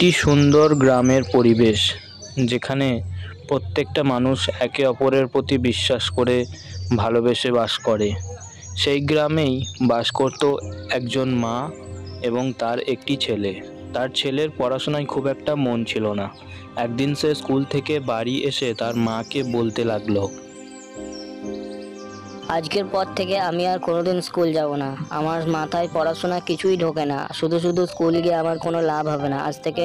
একটি সুন্দর গ্রামের পরিবেশ, যেখানে প্রত্যেকটা মানুষ একে অপরের প্রতি বিশ্বাস করে ভালোবেসে বাস করে। সেই গ্রামেই বাস করত একজন মা এবং তার একটি ছেলে। তার ছেলের পড়াশোনায় খুব একটা মন ছিল না। একদিন সে স্কুল থেকে বাড়ি এসে তার মাকে বলতে লাগলো, আজকের পর থেকে আমি আর কোনোদিন স্কুল যাব না। আমার মাথায় পড়াশোনা কিছুই ঢোকে না। শুধু শুধু স্কুল গিয়ে আমার কোনো লাভ হবে না। আজ থেকে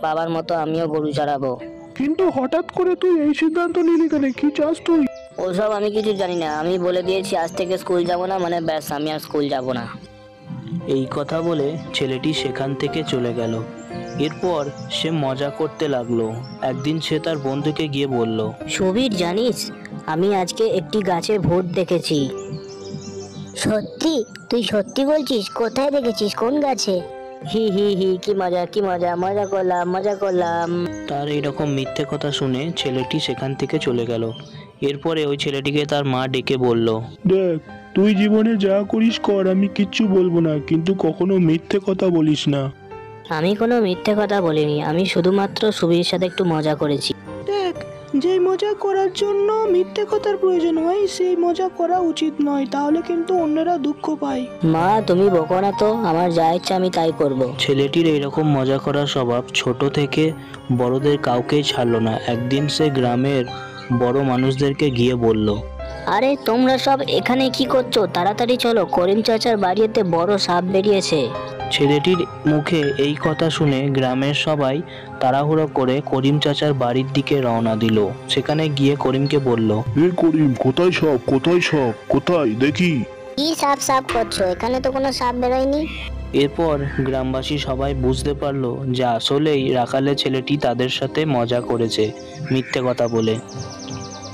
বাবার মতো আমিও গরু চড়াবো। কিন্তু হঠাৎ করে তুই এই সিদ্ধান্ত নিলি কেন? কি চাস তুই? ওসব আমি কিছু জানি না। আমি বলে দিয়েছি আজ থেকে স্কুল যাব না, মানে ব্যাস, আমি আর স্কুল যাব না। এই কথা বলে ছেলেটি সেখান থেকে চলে গেল। এরপর সে মজা করতে লাগলো। একদিন সে তার বন্ধুকে গিয়ে বলল, সুবীর, জানিস আমি আজকে একটি গাছে ভূত দেখেছি। সত্যি? তুই সত্যি বলছিস? কোথায় দেখেছিস? কোন গাছে? হি হি হি, কি মজা কি মজা, মজা করলাম। তার এইরকম মিথ্যে কথা শুনে ছেলেটি সেখান থেকে চলে গেল। এরপরে ওই ছেলেটিকে তার মা ডেকে বলল, দেখ, তুই জীবনে যা করিস কর, আমি কিচ্ছু বলবো না, কিন্তু কখনো মিথ্যে কথা বলিস না। আমি কোনো মিথ্যে কথা বলিনি। আমি শুধুমাত্র সুবীরের সাথে একটু মজা করেছি। দেখ, যে মজা করার জন্য মিথ্যে কথার প্রয়োজন হয় সেই মজা করা উচিত নয়, তাহলে কিন্তু অন্যরা দুঃখ পায়। মা, তুমি বকো না তো, আমার যা ইচ্ছা আমি তাই করব। ছেলেটির এইরকম মজা করার স্বভাব ছোট থেকে বড়দের কাউকেই ছাড়লো না। একদিন সে গ্রামের বড় মানুষদেরকে গিয়ে বলল, আরে তোমরা সব এখানে কি করছো? তাড়াতাড়ি চলো, করিম চাচার বাড়িতে বড় সাপ বেরিয়েছে। ছেলেটির মুখে এই কথা শুনে গ্রামের সবাই তাড়াহুড়ো করে করিম চাচার বাড়ির দিকে রওনা দিল। সেখানে গিয়ে করিমকে বলল, এ করিম, কোথায় সব? কোথায় দেখি? কি সাপ সাপ করছো? এখানে তো কোনো সাপ বেরোয়নি। এরপর গ্রামবাসী সবাই বুঝতে পারলো যে আসলেই রাখালের ছেলেটি তাদের সাথে মজা করেছে মিথ্যে কথা বলে।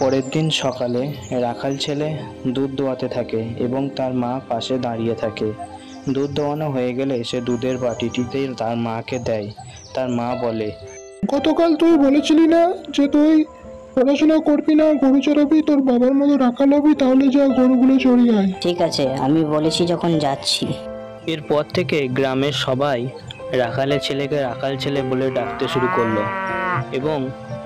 পরের দিন সকালে রাখাল ছেলে দুধ দোয়াতে থাকে এবং তার মা পাশে দাঁড়িয়ে থাকে। দুধ দোয়ানো হয়ে গেলে সে দুধের বাটিটিতে তার মাকে দেয়। তার মা বলে, গতকাল তুই বলেছিলি না যে তুই পড়াশোনা করবি না, গরু চড়াবি, তোর বাবার মতো রাখাল হবি? তাহলে যা, গরুগুলো চড়িয়ে আয়। ঠিক আছে, আমি বলেছি যখন যাচ্ছি। এরপর থেকে গ্রামের সবাই রাখালের ছেলেকে রাখাল ছেলে বলে ডাকতে শুরু করলো এবং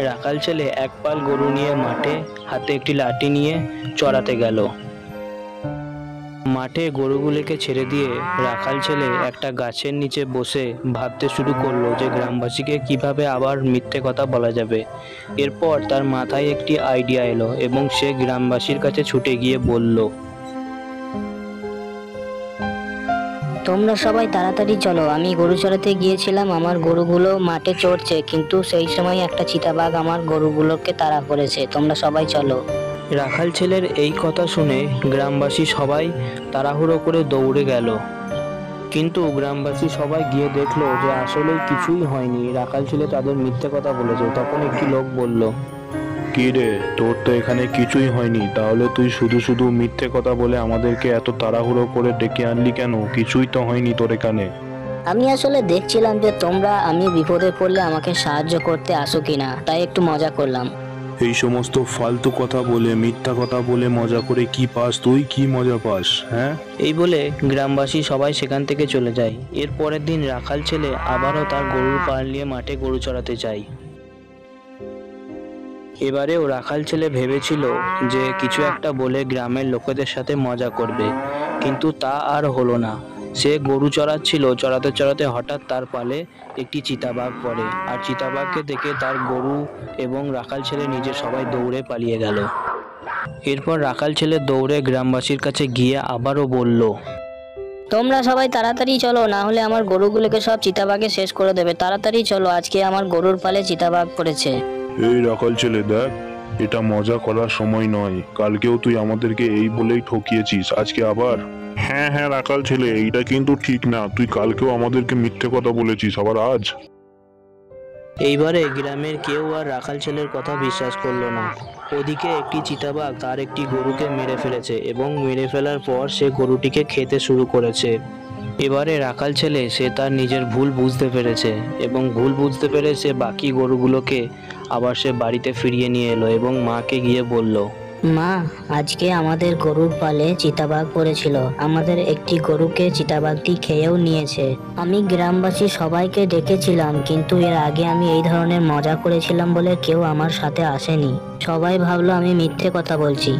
রাখাল ছেলে এক পাল গরু নিয়ে মাঠে হাতে একটি লাঠি নিয়ে চড়াতে গেল। মাঠে গরুগুলিকে ছেড়ে দিয়ে রাখাল ছেলে একটা গাছের নিচে বসে ভাবতে শুরু করলো যে গ্রামবাসীকে কিভাবে আবার মিথ্যে কথা বলা যাবে। এরপর তার মাথায় একটি আইডিয়া এলো এবং সে গ্রামবাসীর কাছে ছুটে গিয়ে বলল, তোমরা সবাই তাড়াতাড়ি চলো, আমি গরু চড়াতে গিয়েছিলাম, আমার গরুগুলো মাঠে চড়ছে, কিন্তু সেই সময় একটা চিতাবাঘ আমার গরুগুলোকে তাড়া করেছে। তোমরা সবাই চলো। রাখাল ছেলের এই কথা শুনে গ্রামবাসী সবাই তাড়াহুড়ো করে দৌড়ে গেল। কিন্তু গ্রামবাসী সবাই গিয়ে দেখলো যে আসলে কিছুই হয়নি, রাখাল ছেলে তাদের মিথ্যে কথা বলেছে। তখন একটি লোক বলল, কি রে, তোর তো এখানে কিছুই হয়নি, তাহলে তুই শুধু শুধু মিথ্যে কথা বলে আমাদেরকে এত তাড়াহুড়ো করে ডেকে আনলি কেন? কিছুই তো হয়নি তোর এখানে। আমি আসলে দেখছিলাম যে তোমরা আমি বিপদে পড়লে আমাকে সাহায্য করতে আসো কিনা, তাই একটু মজা করলাম। এই সমস্ত ফালতু কথা বলে, মিথ্যা কথা বলে মজা করে কি পাস তুই? কি মজা পাস? হ্যাঁ? এই বলে গ্রামবাসী সবাই সেখান থেকে চলে যায়। এর পরের দিন রাখাল ছেলে আবারও তার গরুর পাল নিয়ে মাঠে গরু চড়াতে যায়। এবারেও রাখাল ছেলে ভেবেছিল যে কিছু একটা বলে গ্রামের লোকেদের সাথে মজা করবে, কিন্তু তা আর হলো না। সে গরু চড়াচ্ছিল, চড়াতে চড়াতে হঠাৎ তার পালে একটি চিতাবাঘ পড়ে, আর চিতাবাঘকে দেখে তার গরু এবং রাখাল ছেলে নিজে সবাই দৌড়ে পালিয়ে গেল। এরপর রাখাল ছেলে দৌড়ে গ্রামবাসীর কাছে গিয়ে আবারও বলল, তোমরা সবাই তাড়াতাড়ি চলো, না হলে আমার গরুগুলোকে সব চিতাবাঘে শেষ করে দেবে। তাড়াতাড়ি চলো, আজকে আমার গরুর পালে চিতাবাঘ পড়েছে। এই রাখাল ছেলে, দেখ, এটা মজা করার সময় নয়। কালকেও তুই আমাদেরকে এই বলেই ঠকিয়েছিস, আজকে আবার? হ্যাঁ রাখাল ছেলে, এইটা কিন্তু ঠিক না। তুই কালকেও আমাদেরকে মিথ্যে কথা বলেছিস, আবার আজ? এইবারে গ্রামের কেউ আর রাখাল ছেলের কথা বিশ্বাস করলো না। ওদিকে একটি চিতাবাঘ তার একটি গরুকে মেরে ফেলেছে এবং মেরে ফেলার পর সে গরুটিকে খেতে শুরু করেছে। এবারে রাখাল ছেলে সে তার নিজের ভুল বুঝতে পেরেছে এবং ভুল বুঝতে পেরে সে বাকি গরুগুলোকে আবার সে বাড়িতে ফিরিয়ে নিয়ে এলো এবং মাকে গিয়ে বলল, মা, আজকে আমাদের গরুর পালে চিতাবাঘ পড়েছিল। আমাদের একটি গরুকে চিতাবাঘটি খেয়েও নিয়েছে। আমি গ্রামবাসী সবাইকে ডেকেছিলাম, কিন্তু এর আগে আমি এই ধরনের মজা করেছিলাম বলে কেউ আমার সাথে আসেনি। সবাই ভাবলো আমি মিথ্যে কথা বলছি।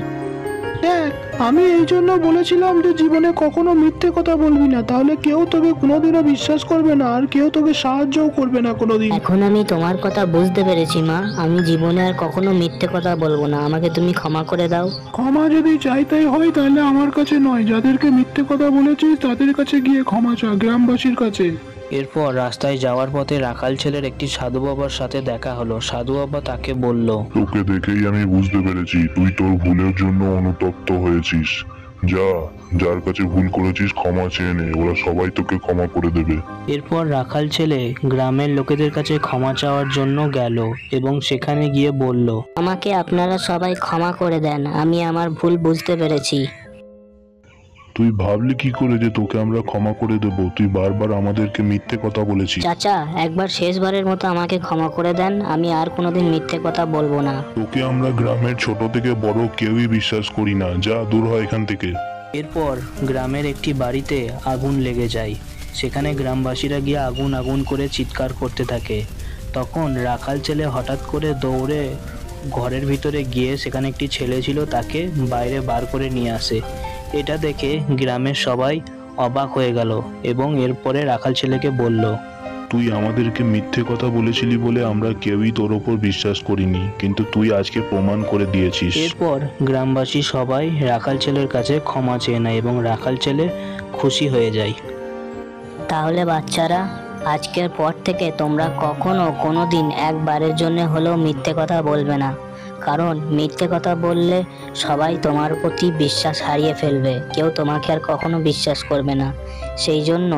দেখ, আমি এই জন্য বলেছিলাম যে জীবনে কখনো মিথ্যে কথা বলবি না, তাহলে কেউ তোকে কোনোদিনও বিশ্বাস করবে না আর কেউ তোকে সাহায্যও করবে না কোনোদিন। এখন আমি তোমার কথা বুঝতে পেরেছি মা। আমি জীবনে আর কখনো মিথ্যে কথা বলবো না। আমাকে তুমি ক্ষমা করে দাও। ক্ষমা যদি চাইতেই হয় তাহলে আমার কাছে নয়, যাদেরকে মিথ্যে কথা বলেছিস তাদের কাছে গিয়ে ক্ষমা চা, গ্রামবাসীর কাছে। এরপর রাস্তায় যাওয়ার পথে রাখাল ছেলের একটি সাধু বাবার সাথে দেখা হলো। সাধু বাবা তাকে বলল, তোকে দেখেই আমি বুঝতে পেরেছি তুই তোর ভুলের জন্য অনুতপ্ত হয়েছিস। যা, যার কাছে ভুল করেছিস ক্ষমা চেয়ে নে, ওরা সবাই তোকে ক্ষমা করে দেবে। এরপর রাখাল ছেলে গ্রামের লোকেদের কাছে ক্ষমা চাওয়ার জন্য গেল এবং সেখানে গিয়ে বলল, আমাকে আপনারা সবাই ক্ষমা করে দেন। আমি আমার ভুল বুঝতে পেরেছি। তুই ভাবলি কি করে যে তোকে আমরা ক্ষমা করে দেব? তুই বারবার আমাদেরকে মিথ্যে কথা বলেছিস। চাচা, একবার শেষবারের মতো আমাকে ক্ষমা করে দেন। আমি আর কোনোদিন মিথ্যে কথা বলবো না। তোকে আমরা গ্রামের ছোট থেকে বড় কেউই বিশ্বাস করি না, যা দূর হয় এখান থেকে। এরপর গ্রামের একটি বাড়িতে আগুন লেগে যায়। সেখানে গ্রামবাসীরা গিয়ে আগুন আগুন করে চিৎকার করতে থাকে। তখন রাখাল ছেলে হঠাৎ করে দৌড়ে ঘরের ভিতরে গিয়ে সেখানে একটি ছেলে ছিল, তাকে বাইরে বার করে নিয়ে আসে। এটা দেখে গ্রামের সবাই অবাক হয়ে গেল এবং এরপরে রাখাল ছেলেকে বলল, তুই আমাদেরকে মিথ্যে কথা বলেছিলি বলে আমরা কেউই তোর ওপর বিশ্বাস করিনি, কিন্তু তুই আজকে প্রমাণ করে দিয়েছিস। এরপর গ্রামবাসী সবাই রাখাল ছেলের কাছে ক্ষমা চেয়ে নেয় এবং রাখাল ছেলে খুশি হয়ে যায়। তাহলে বাচ্চারা, আজকের পর থেকে তোমরা কখনো কোনোদিন একবারের জন্য হলেও মিথ্যে কথা বলবে না। কারণ মিথ্যে কথা বললে সবাই তোমার প্রতি বিশ্বাস হারিয়ে ফেলবে। কেউ তোমাকে আর কখনো বিশ্বাস করবে না। সেই জন্য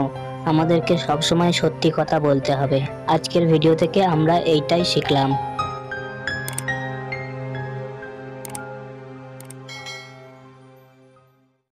আমাদেরকে সবসময় সত্যি কথা বলতে হবে। আজকের ভিডিও থেকে আমরা এইটাই শিখলাম।